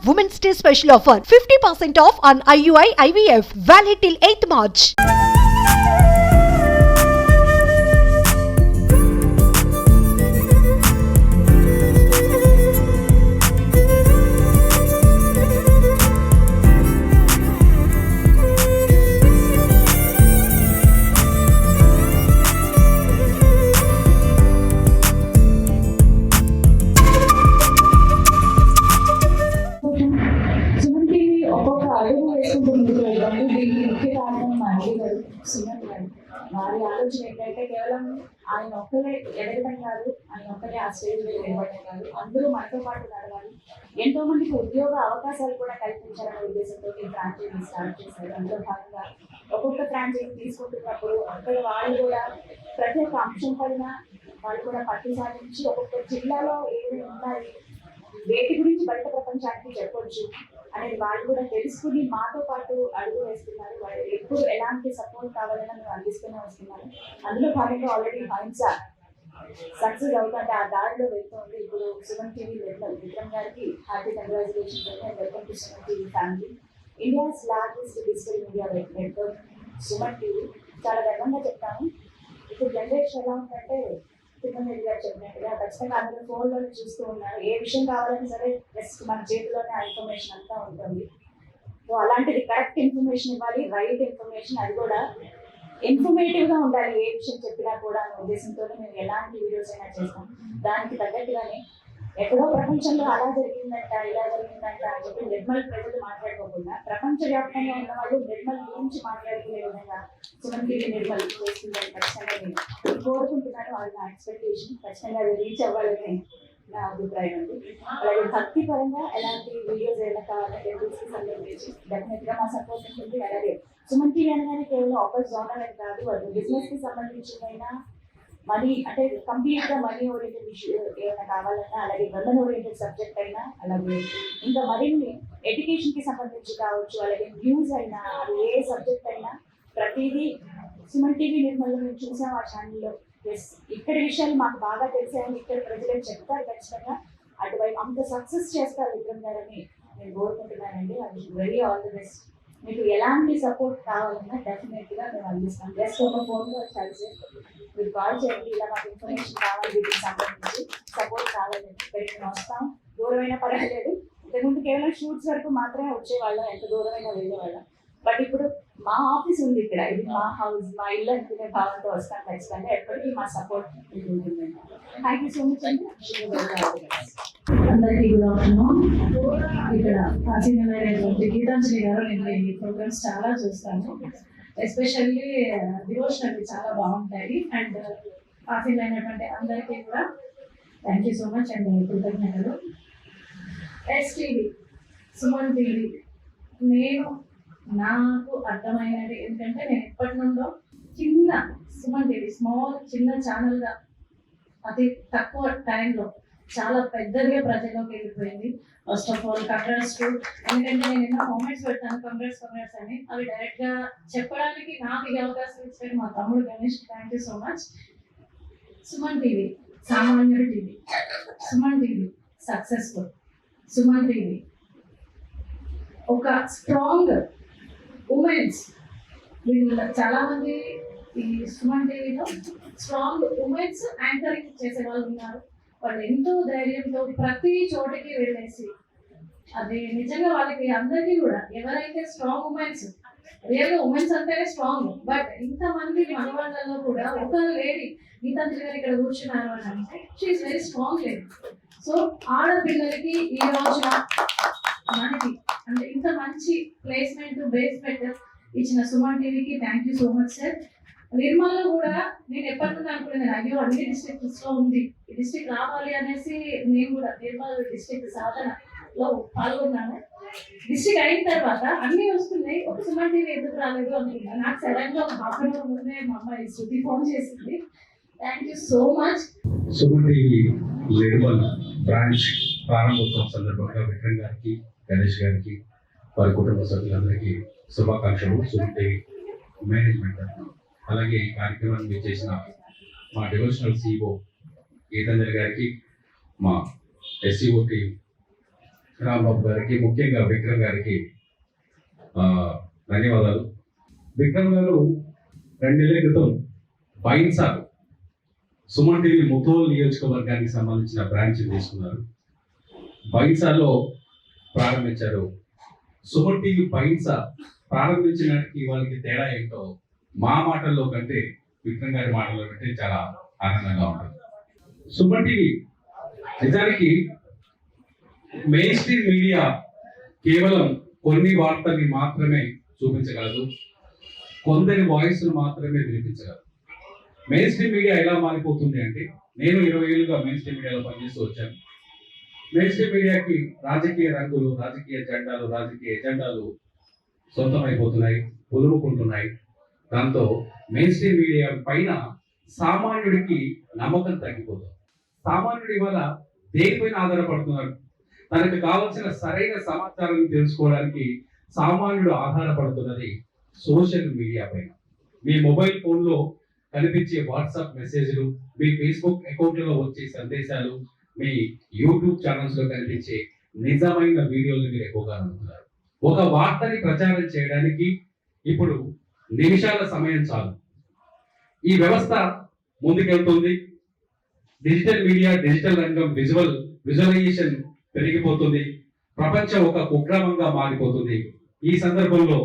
Women's Day special offer 50% off on IUI IVF valid till 8th March. వారి ఆలోచన ఏంటంటే కేవలం ఆయన ఒక్కరే ఎదగడం కాదు, ఆయన ఒక్కరే ఆ స్టేజ్ మీద నిలబడడం కాదు, అందరూ మనతో పాటు నడవాలి, ఎంతో మందికి ఉద్యోగ అవకాశాలు కూడా కల్పించాలనే ఉద్దేశంతో ఈ ఫ్రాంచైజీ స్టార్ట్ చేశారు. అందులో భాగంగా ఒక్కొక్క ఫ్రాంచైజీ తీసుకుంటున్నప్పుడు అక్కడ వాళ్ళు కూడా ప్రతి ఒక్క అంశం పైన వాళ్ళు కూడా పట్టు సాధించి ఒక్కొక్క జిల్లాలో ఏమి ఉన్నాయి, వేటి గురించి బయట ప్రపంచానికి చెప్పొచ్చు అనేది వాళ్ళు కూడా తెలుసుకుని మాతో పాటు అడుగు వేస్తున్నారు. వాళ్ళు ఎప్పుడు ఎలాంటి సపోర్ట్ కావాలని మేము అందిస్తూనే వస్తున్నారు. అందులో భాగంగా ఆల్రెడీ మైండ్స్ సక్సెస్ అవుతుంటే ఆ దారిలో వెళ్తుంది. ఇప్పుడు సుమన్ టీవీ విక్రమ్ గారికి happy congratulations and welcome to Suman TV family. India's largest digital media network Suman TV. చాలా గర్వంగా చెప్తాను. ఇప్పుడు జనరేషన్ ఎలా ఉందంటే తిరుమల గారు చెప్పినట్టుగా ఖచ్చితంగా అందరూ ఫోన్లో చూస్తూ ఉన్నారు. ఏ విషయం కావాలని సరే జస్ట్ మన చేతిలోనే ఆ ఇన్ఫర్మేషన్ అంతా ఉంటుంది. సో అలాంటిది కరెక్ట్ ఇన్ఫర్మేషన్ ఇవ్వాలి, రైట్ ఇన్ఫర్మేషన్, అది కూడా ఇన్ఫర్మేటివ్గా ఉండాలి. ఏ విషయం చెప్పినా కూడా అనే ఉద్దేశంతోనే మేము ఎలాంటి వీడియోస్ అయినా చేస్తాం. దానికి తగ్గట్టుగానే ఎక్కడో ప్రపంచంలో అలా జరిగిందంట, ఇలా జరిగిందంట అని చెప్పి నిర్మల్ ప్రజలు మాట్లాడుకోకుండా ప్రపంచవ్యాప్తంగా ఉన్న వాళ్ళు నిర్మల్ గురించి మాట్లాడుకునే విధంగా సుమన్ టీవీ నిర్మల్ చేస్తుందని ఖచ్చితంగా నేను కోరుకుంటున్నాను. అది నా ఎక్స్పెక్టేషన్. ఖచ్చితంగా అది రీచ్ అవ్వాలని నా అభిప్రాయం అండి. అలాగే భక్తి పరంగా ఎలాంటి వీడియోస్ ఏమైనా కావాలంటే టెంపుల్స్కి సంబంధించి డెఫినెట్గా మా సపోర్ట్ ఉంటుంది. అలాగే సుమన్ టీవీ అనగానే కేవలం ఒక జోనర్ అని కాదు, అది బిజినెస్కి సంబంధించిన మనీ అంటే కంప్లీట్గా మనీ ఓరియంటెడ్ ఇష్యూ ఏమైనా కావాలన్నా, అలాగే గవర్నమెంట్ ఓరియంటెడ్ సబ్జెక్ట్ అయినా, అలాగే ఇంకా మరిన్ని ఎడ్యుకేషన్కి సంబంధించి కావచ్చు, అలాగే న్యూస్ అయినా, అది ఏ సబ్జెక్ట్ అయినా ప్రతిదీ సుమన్ టీవీ నిర్మల్లో మేము చూసాం ఆ ఛానల్లో. ప్లస్ ఇక్కడి విషయాలు మాకు బాగా తెలిసాయని ఇక్కడ ప్రజలకు చెప్తారు. ఖచ్చితంగా అటువైపు అంత సక్సెస్ చేస్తారు విక్రమ్ గారని నేను కోరుకుంటున్నానండి. అది వెరీ ఆల్ ది బెస్ట్. మీకు ఎలాంటి సపోర్ట్ కావాలన్నా డెఫినెట్గా మేము అందిస్తాం. జస్ట్ ఒక ఫోన్లో కలిసి మీరు కాల్ చేయండి, ఇలా మాకు ఇన్ఫర్మేషన్ కావాలి, వీటికి సంబంధించి సపోర్ట్ కావాలని ఇక్కడికి వస్తాం. దూరమైనా పర్వాలేదు. ఇంతకుముందు కేవలం షూట్స్ వరకు మాత్రమే వచ్చేవాళ్ళం, ఎంత దూరమైనా వెళ్ళేవాళ్ళం. బట్ ఇప్పుడు మా ఆఫీస్ ఉంది ఇక్కడ, ఇది మా హౌస్, మా ఇల్లు అనుకునే భావంతో వస్తాం. ఖచ్చితంగా ఎప్పటికీ మా సపోర్ట్ మీకు ఉంటుందండి. థ్యాంక్ యూ సో మచ్ అండి. అందరికీ గుడ్ ఆఫ్టర్నూన్. ఇక్కడ ప్రాచీనమైనటువంటి గీతాంజలి గారు నేను ఈ ప్రోగ్రామ్స్ చాలా చూస్తాను. ఎస్పెషల్లీ డివోషనల్ చాలా బాగుంటాయి. అండ్ ప్రాచీనమైనటువంటి అందరికీ కూడా thank you so much and కృతజ్ఞతలు. ఎస్టీవీ సుమన్ టీవీ నాకు అర్థమైనది ఏంటంటే, నేను ఎప్పటి నుండో చిన్న సుమన్ టీవీ చిన్న ఛానల్గా అతి తక్కువ టైంలో చాలా పెద్దదిగా ప్రజల్లోకి వెళ్ళిపోయింది. First of all congrats to, ఎందుకంటే నేను ఎన్నో కామెంట్స్ పెడతాను కంగ్రాట్స్ అని, అవి డైరెక్ట్గా చెప్పడానికి నాకు ఈ అవకాశం ఇచ్చారు మా తమ్ముడు Ganesh. Thank you so much. Suman TV సామాన్యుడు TV, Suman TV successful, Suman TV ఒక స్ట్రాంగ్ ఉమెన్స్. వీళ్ళు చాలామంది ఈ సుమన్ టీవీలో స్ట్రాంగ్ ఉమెన్స్ యాంకరింగ్ చేసే వాళ్ళు ఉన్నారు. వాళ్ళు ఎంతో ధైర్యంతో ప్రతి చోటికి వెళ్ళేసి, అది నిజంగా వాళ్ళకి అందరికీ కూడా ఎవరైతే స్ట్రాంగ్ ఉమెన్స్, రియల్గా ఉమెన్స్ అంటేనే స్ట్రాంగ్, బట్ ఇంతమంది మనవాళ్ళలో కూడా ఒక లేడీ గీతాంజలి గారు ఇక్కడ కూర్చున్నారు అని అంటే she is very strong lady. So ఆడపిల్లలకి ఈ రోజున మనకి అంటే ఇంత మంచి ప్లేస్మెంట్ బేస్మెంట్ ఇచ్చిన సుమన్ టీవీకి thank you so much sir. నిర్మల్లో కూడా నేను ఎప్పటి నుండి అనుకునేది, అయ్యో అన్ని డిస్ట్రిక్ట్స్ లో ఉంది, ఈ డిస్ట్రిక్ట్ రావాలి అనేసి నేను కూడా నిర్మల్ డిస్ట్రిక్ట్ సాధనలో పాల్గొన్నాను. డిస్ట్రిక్ట్ అయిన తర్వాత అన్ని వస్తున్నాయి, ఒక సుమన్ టీవీ ఎందుకు రాలేదు అనుకున్నాను. నాకు సడన్ గా ఒక హాఫ్ అన్ అవర్ ముందే మా అమ్మాయి శృతి ఫోన్ చేసింది. Thank you so much. Suman TV Nirmal branch ప్రారంభోత్సవం సందర్భంగా విక్రమ్ గారికి, గణేష్ గారికి, వారి కుటుంబ సభ్యులందరికీ శుభాకాంక్షలు. సుమన్ టీవీ మేనేజ్మెంట్ అలాగే ఈ కార్యక్రమాన్ని చేసిన మా డివోషనల్ సిఇఓ గీతాంజలి గారికి, మా ఎస్సీఓ టీం రాంబాబు గారికి, ముఖ్యంగా విక్రమ్ గారికి ధన్యవాదాలు. విక్రమ్ గారు 2 నెలల క్రితం బైన్సా సుమన్ టీవీ ముథోల్ నియోజకవర్గానికి సంబంధించిన బ్రాంచ్ తీసుకున్నారు. బైన్సాలో ప్రారంభించారు. సుమన్ టీవీ బైన్సా ప్రారంభించడానికి వాళ్ళకి తేడా ఏంటో మా మాటల్లో కంటే విక్రమ్ గారి మాటల్లో కంటే చాలా ఆనందంగా ఉంటుంది. సుమన్ టీవీ నిజానికి మెయిన్ స్ట్రీమ్ మీడియా కేవలం కొన్ని వార్తల్ని మాత్రమే చూపించగలదు, కొందరి వాయిస్ మాత్రమే వినిపించగలదు. మెయిన్ స్ట్రీమ్ మీడియా ఎలా మారిపోతుంది అంటే, నేను 20 ఏళ్ళుగా మెయిన్ స్ట్రీమ్ మీడియాలో పనిచేస్తూ వచ్చాను. మెయిన్ స్ట్రీమ్ మీడియాకి రాజకీయ రంగులు, రాజకీయ ఎజెండాలు సొంతమైపోతున్నాయి, పొదుముకుంటున్నాయి. దాంతో మెయిన్ స్ట్రీమ్ మీడియా పైన సామాన్యుడికి నమ్మకం తగ్గిపోతుంది. సామాన్యుడి వల్ల దేనిపైన ఆధారపడుతున్నారు? తనకు కావాల్సిన సరైన సమాచారం తెలుసుకోవడానికి సామాన్యుడు ఆధారపడుతున్నది సోషల్ మీడియా పైన. మీ మొబైల్ ఫోన్లో కనిపించే వాట్సాప్ మెసేజ్లు, మీ ఫేస్బుక్ అకౌంట్లలో వచ్చే సందేశాలు, మీ యూట్యూబ్ ఛానల్స్ లో కనిపించే నిజమైన వీడియోలు మీరు ఎక్కువగా నమ్ముతున్నారు. ఒక వార్తని ప్రచారం చేయడానికి ఇప్పుడు నిమిషాల సమయం చాలు. ఈ వ్యవస్థ ముందుకెళ్తుంది. డిజిటల్ మీడియా, డిజిటల్ రంగం, విజువలైజేషన్ పెరిగిపోతుంది. ప్రపంచం ఒక కుగ్రామంగా మారిపోతుంది. ఈ సందర్భంలో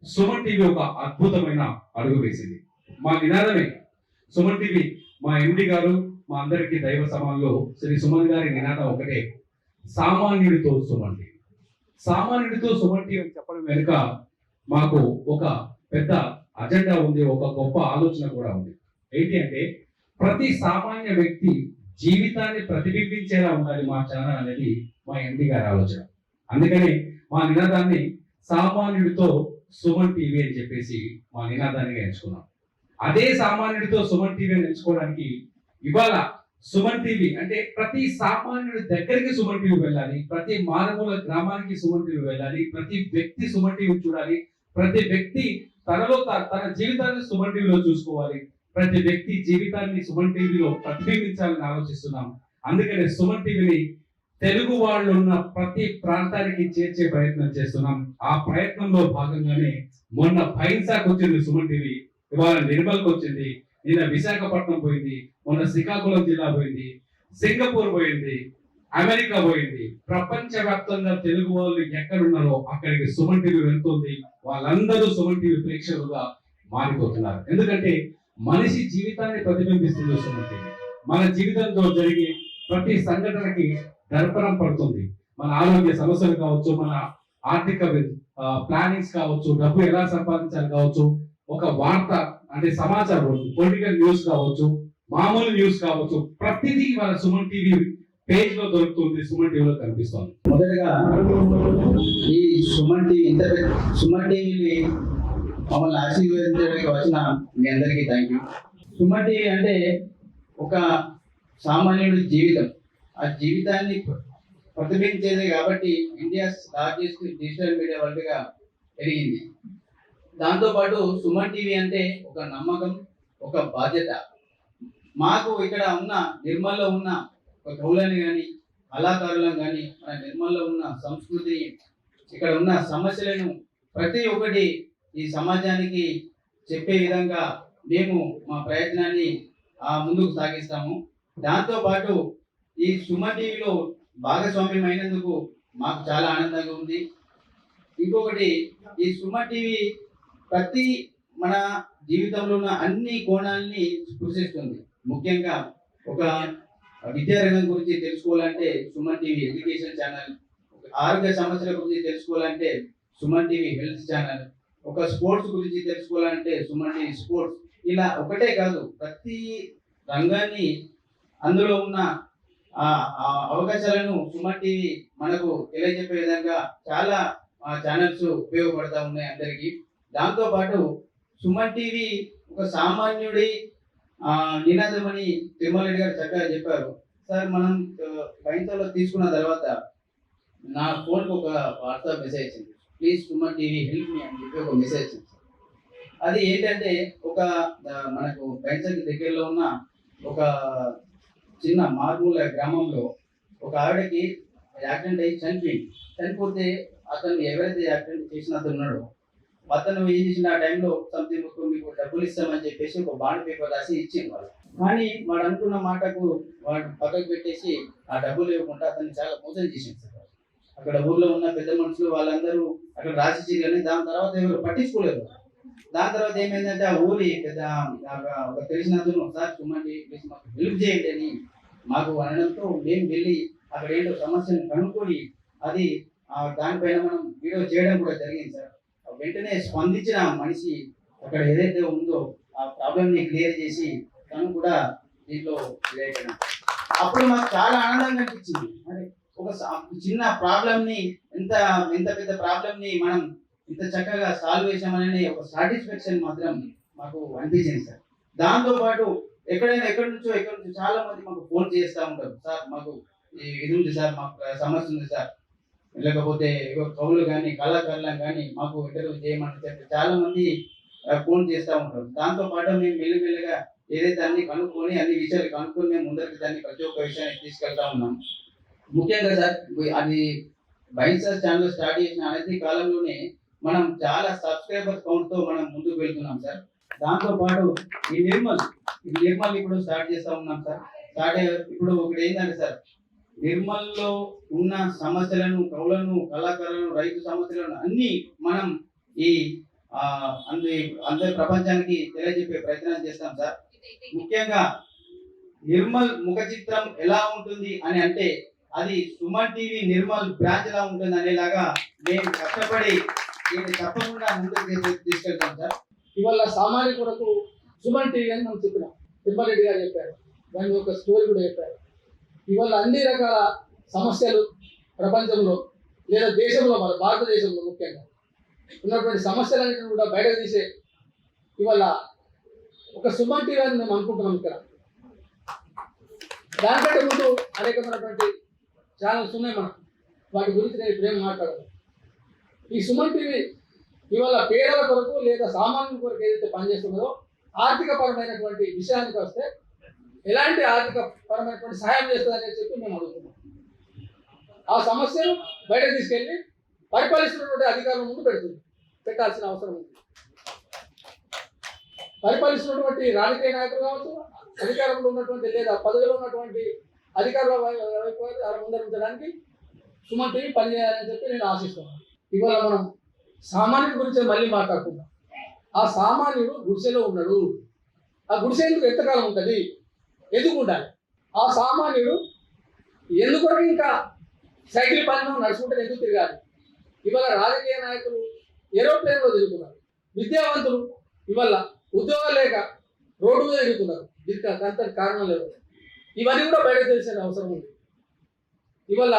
సుమన్ టీవీ ఒక అద్భుతమైన అడుగు వేసింది. మా నినాదమే సుమన్ టీవీ. మా ఎండి గారు, మా అందరికీ దైవ సమానంలో శ్రీ సుమన్ గారి నినాదం ఒకటే, సామాన్యుడితో సుమన్ టీవీ. సామాన్యుడితో సుమన్ టీవీ అని చెప్పడం వెనుక మాకు ఒక పెద్ద అజెండా ఉంది, ఒక గొప్ప ఆలోచన కూడా ఉంది. ఏంటి అంటే, ప్రతి సామాన్య వ్యక్తి జీవితాన్ని ప్రతిబింబించేలా ఉండాలి మా ఛానల్ అనేది మా ఎండి గారి ఆలోచన. అందుకని మా నినాదాన్ని సామాన్యుడితో సుమన్ టీవీ అని చెప్పేసి మా నినాదాన్ని ఎంచుకున్నాం. అదే సామాన్యుడితో సుమన్ టీవీ అని ఎంచుకోవడానికి ఇవాళ సుమన్ టీవీ అంటే ప్రతి సామాన్యుడి దగ్గరికి సుమన్ టీవీ వెళ్ళాలి, ప్రతి మారుమూల గ్రామానికి సుమన్ టీవీ వెళ్ళాలి, ప్రతి వ్యక్తి సుమన్ టీవీ చూడాలి, ప్రతి వ్యక్తి తనలో తన జీవితాన్ని సుమన్ టీవీలో చూసుకోవాలి, ప్రతి వ్యక్తి జీవితాన్ని సుమన్ టీవీలో ప్రతిబింబించాలని ఆలోచిస్తున్నాం. అందుకనే సుమన్ టీవీని తెలుగు వాళ్ళు ఉన్న ప్రతి ప్రాంతానికి చేర్చే ప్రయత్నం చేస్తున్నాం. ఆ ప్రయత్నంలో భాగంగానే మొన్న బైన్సాకు వచ్చింది సుమన్ టీవీ, ఇవాళ నిర్మల్కి వచ్చింది, నిన్న విశాఖపట్నం పోయింది, మొన్న శ్రీకాకుళం జిల్లా పోయింది, సింగపూర్ పోయింది, అమెరికా పోయింది. ప్రపంచవ్యాప్తంగా తెలుగు వాళ్ళు ఎక్కడున్నారో అక్కడికి సుమన్ టీవీ వెళ్తుంది. వాళ్ళందరూ సుమన్ టీవీ ప్రేక్షకులుగా మారిపోతున్నారు. ఎందుకంటే మనిషి జీవితాన్ని ప్రతిబింబిస్తుంది సుమన్ టీవీ. మన జీవితంలో జరిగే ప్రతి సంఘటనకి దర్పణం పడుతుంది. మన ఆరోగ్య సమస్యలు కావచ్చు, మన ఆర్థిక ప్లానింగ్స్ కావచ్చు, డబ్బు ఎలా సంపాదించాలి కావచ్చు, ఒక వార్త అంటే సమాచారం, పొలిటికల్ న్యూస్ కావచ్చు, మామూలు న్యూస్ కావచ్చు, ప్రతిదీ మన సుమన్ టీవీ పేజ్ లో దొరుకుతుంది, సుమన్ టీవీలో కనిపిస్తుంది. మొదటగా ఈ సుమన్ టీవీని మమ్మల్ని ఆశీర్వదించడానికి వచ్చిన మీ అందరికీ థ్యాంక్ యూ. సుమన్ టీవీ అంటే ఒక సామాన్యుడి జీవితం, ఆ జీవితాన్ని ప్రతిబింబించేదే కాబట్టి ఇండియా లార్జెస్ట్ డిజిటల్ మీడియా వరల్డ్గా పెరిగింది. దాంతోపాటు సుమన్ టీవీ అంటే ఒక నమ్మకం, ఒక బాధ్యత. మాకు ఇక్కడ ఉన్న నిర్మల్లో ఉన్న ఒక కవులని కానీ, కళాకారులను కానీ, మన నిర్మల్లో ఉన్న సంస్కృతిని, ఇక్కడ ఉన్న సమస్యలను ప్రతి ఒక్కటి ఈ సమాజానికి చెప్పే విధంగా మేము మా ప్రయత్నాన్ని ముందుకు సాగిస్తాము. దాంతోపాటు ఈ సుమన్ టీవీలో భాగస్వామ్యం అయినందుకు మాకు చాలా ఆనందంగా ఉంది. ఇంకొకటి, ఈ సుమన్ టీవీ ప్రతి మన జీవితంలో ఉన్న అన్ని కోణాలని స్పృశిస్తుంది. ముఖ్యంగా ఒక విద్యారంగం గురించి తెలుసుకోవాలంటే సుమన్ టీవీ ఎడ్యుకేషన్ ఛానల్, ఆరోగ్య సమస్యల గురించి తెలుసుకోవాలంటే సుమన్ టీవీ హెల్త్ ఛానల్, ఒక స్పోర్ట్స్ గురించి తెలుసుకోవాలంటే సుమన్ టీవీ స్పోర్ట్స్. ఇలా ఒకటే కాదు, ప్రతి రంగాన్ని అందులో ఉన్న అవకాశాలను సుమన్ టీవీ మనకు తెలియజెప్పే విధంగా చాలా ఛానల్స్ ఉపయోగపడతా ఉన్నాయి అందరికీ. దాంతోపాటు సుమన్ టీవీ ఒక సామాన్యుడి నినాదం అని తిరుమల రెడ్డి గారు చక్కగా చెప్పారు. సార్, మనం బైన్సాలో తీసుకున్న తర్వాత నా ఫోన్కి ఒక వాట్సాప్ మెసేజ్ వచ్చింది, please Suman TV help me అని చెప్పి ఒక మెసేజ్ వచ్చింది. అది ఏంటంటే, ఒక మనకు బైన్సాకి దగ్గరలో ఉన్న ఒక చిన్న మారుమూల గ్రామంలో ఒక ఆవిడకి యాక్సిడెంట్ అయ్యి చనిపోతే అతను ఎవరైతే యాక్సిడెంట్ చేసిన అతను ఉన్నాడో అతను ఏం చేసిన ఆ టైంలో సంథింగ్ మీకు డబ్బులు ఇస్తామని చెప్పేసి ఒక బాండ్ పేపర్ రాసి ఇచ్చింది వాళ్ళు. కానీ వాడు అనుకున్న మాటకు వాడు పక్కకు పెట్టేసి ఆ డబ్బులు ఇవ్వకుండా అతన్ని చాలా మోసం చేసింది సార్. అక్కడ ఊర్లో ఉన్న పెద్ద మనుషులు వాళ్ళందరూ అక్కడ రాసిచ్చి కానీ దాని తర్వాత ఎవరు పట్టించుకోలేదు. దాని తర్వాత ఏమైందంటే ఆ ఊరి పెద్ద ఒక తెలిసిన అతను సార్ సుమంటి ప్లీజ్ మాకు హెల్ప్ చేయండి అని మాకు అనడంతో మేము వెళ్ళి అక్కడ ఏంటో సమస్యను కనుక్కొని అది దానిపైన మనం వీడియో చేయడం కూడా జరిగింది సార్. వెంటనే స్పందించిన మనిషి అక్కడ ఏదైతే ఉందో ఆ ప్రాబ్లమ్ని క్లియర్ చేసి తను కూడా దీంట్లో ఇదైపోయినా అప్పుడు మాకు చాలా ఆనందంగా అనిపించింది. మరి ఒక చిన్న ప్రాబ్లమ్ని ఎంత పెద్ద ప్రాబ్లమ్ని మనం ఇంత చక్కగా సాల్వ్ చేసామనే ఒక సాటిస్ఫాక్షన్ మాత్రం మాకు అనిపించింది సార్. దాంతోపాటు ఎక్కడి నుంచో చాలా మంది మాకు ఫోన్ చేస్తూ ఉంటారు, సార్ మాకు ఇది ఉంది సార్, మాకు సమస్య ఉంది సార్, లేకపోతే కవులు కానీ కళాకారులను కానీ మాకు ఇంటర్వ్యూ చేయమని చెప్పి చాలా మంది ఫోన్ చేస్తూ ఉంటారు. దాంతోపాటు మేము మెల్లిమెల్లిగా ఏదైతే అన్ని కనుక్కొని అన్ని విషయాలు కనుక్కొని మేము ముందరికి దాన్ని ప్రతి ఒక్క విషయాన్ని తీసుకెళ్తా ఉన్నాం. ముఖ్యంగా సార్ అది బైన్సార్ ఛానల్ స్టార్ట్ చేసిన అనతి కాలంలోనే మనం చాలా సబ్స్క్రైబర్స్ కౌంట్తో మనం ముందుకు వెళ్తున్నాం సార్. దాంతోపాటు ఈ నిర్మల్ ఇప్పుడు స్టార్ట్ చేస్తూ ఉన్నాం సార్. ఇప్పుడు ఒకటి ఏంటంటే సార్, నిర్మల్లో ఉన్న సమస్యలను, కవులను, కళాకారులను, రైతు సమస్యలను అన్ని మనం ఈ అందరి ప్రపంచానికి తెలియజెప్పే ప్రయత్నం చేస్తాం సార్. ముఖ్యంగా నిర్మల్ ముఖ చిత్రం ఎలా ఉంటుంది అని అంటే అది సుమన్ టీవీ నిర్మల్ బ్రాంచ్ లా ఉంటుంది అనేలాగా మేము కష్టపడి దీన్ని తప్పకుండా ముందుకు తీసుకెళ్తాం సార్. ఇవాళ సామాన్యులకు సుమన్ టీవీ అని మనం చెప్పినాం. తిరుమలరెడ్డి గారు చెప్పారు, దాని ఒక స్టోరీ కూడా చెప్పారు. ఇవాళ అన్ని రకాల సమస్యలు ప్రపంచంలో లేదా దేశంలో, మన భారతదేశంలో ముఖ్యంగా ఉన్నటువంటి సమస్యలన్నింటినీ కూడా బయటకు తీసే ఇవాళ ఒక సుమన్ టీవీ అని మేము అనుకుంటున్నాం. ఇక్కడ దానికంటే ముందు అనేకమైనటువంటి ఛానల్స్ ఉన్నాయి, మనం వాటి గురించి నేను ఇప్పుడేం మాట్లాడను. ఈ సుమన్ టీవీ ఇవాళ పేదల కొరకు లేదా సామాన్యుల కొరకు ఏదైతే పనిచేస్తుందో ఆర్థిక పరమైనటువంటి విషయానికి వస్తే ఎలాంటి ఆర్థిక పరమైనటువంటి సహాయం చేస్తుందని చెప్పి మేము అడుగుతున్నాం. ఆ సమస్యను బయటకు తీసుకెళ్ళి పరిపాలిస్తున్నటువంటి అధికారుల ముందు పెట్టాల్సిన అవసరం ఉంది. పరిపాలిస్తున్నటువంటి రాజకీయ నాయకులు కావచ్చు, అధికారంలో ఉన్నటువంటి లేదా పదవిలో ఉన్నటువంటి అధికారుల ముందర ఉంచడానికి సుమన్ టీవీ పనిచేయాలని చెప్పి నేను ఆశిస్తున్నాను. ఇవాళ మనం సామాన్యుడి గురించే మళ్ళీ మాట్లాడుకుందాం. ఆ సామాన్యుడు గుడిసెలో ఉన్నాడు. ఆ గుడిసె ఎందుకు ఎంతకాలం ఉంటుంది, ఎందుకు ఉండాలి? ఆ సామాన్యుడు ఎందుకు ఇంకా సైకిల్ పైన నడుచుకుంటే ఎందుకు తిరగాలి? ఇవాళ రాజకీయ నాయకులు ఏరోప్లేన్లో తిరుగుతున్నారు, విద్యావంతులు ఇవాళ ఉద్యోగాలు లేక రోడ్డు మీద తిరుగుతున్నారు. దీనికి అంత కారణం లేదు. ఇవన్నీ కూడా బయట తెలిసిన అవసరం ఉంది. ఇవాళ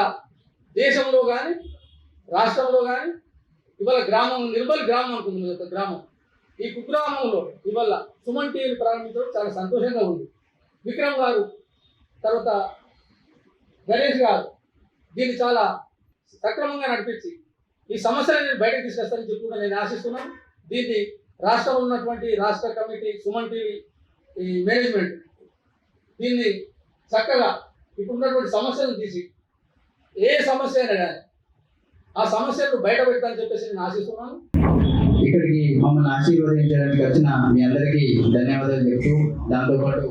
దేశంలో కానీ రాష్ట్రంలో కానీ ఇవాళ గ్రామం, నిర్మల్ గ్రామం అనుకుంటుంది ఒక గ్రామం. ఈ కుగ్రామంలో ఇవాళ సుమన్ టీవీని ప్రారంభించడం చాలా సంతోషంగా ఉంది. విక్రమ్ గారు, తర్వాత గణేష్ గారు దీన్ని చాలా సక్రమంగా నడిపించి ఈ సమస్యలను బయటకు తీసుకొస్తారని చెప్పి కూడా నేను ఆశిస్తున్నాను. దీన్ని రాష్ట్రంలో ఉన్నటువంటి రాష్ట్ర కమిటీ, సుమన్ టీవీ ఈ మేనేజ్మెంట్ దీన్ని చక్కగా ఇప్పుడున్నటువంటి సమస్యలను తీసి ఏ సమస్య అయినా కానీ ఆ సమస్యలను బయట పెట్టాలని చెప్పేసి నేను ఆశిస్తున్నాను. ఇక్కడికి మమ్మల్ని ఆశీర్వదించడానికి వచ్చిన మీ అందరికీ ధన్యవాదాలు చెప్తూ, దాంతోపాటు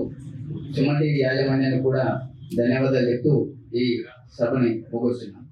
సుమన్ టీవీ యాజమాన్యానికి కూడా ధన్యవాదాలు చెప్తూ ఈ సభని ముగిస్తున్నాను.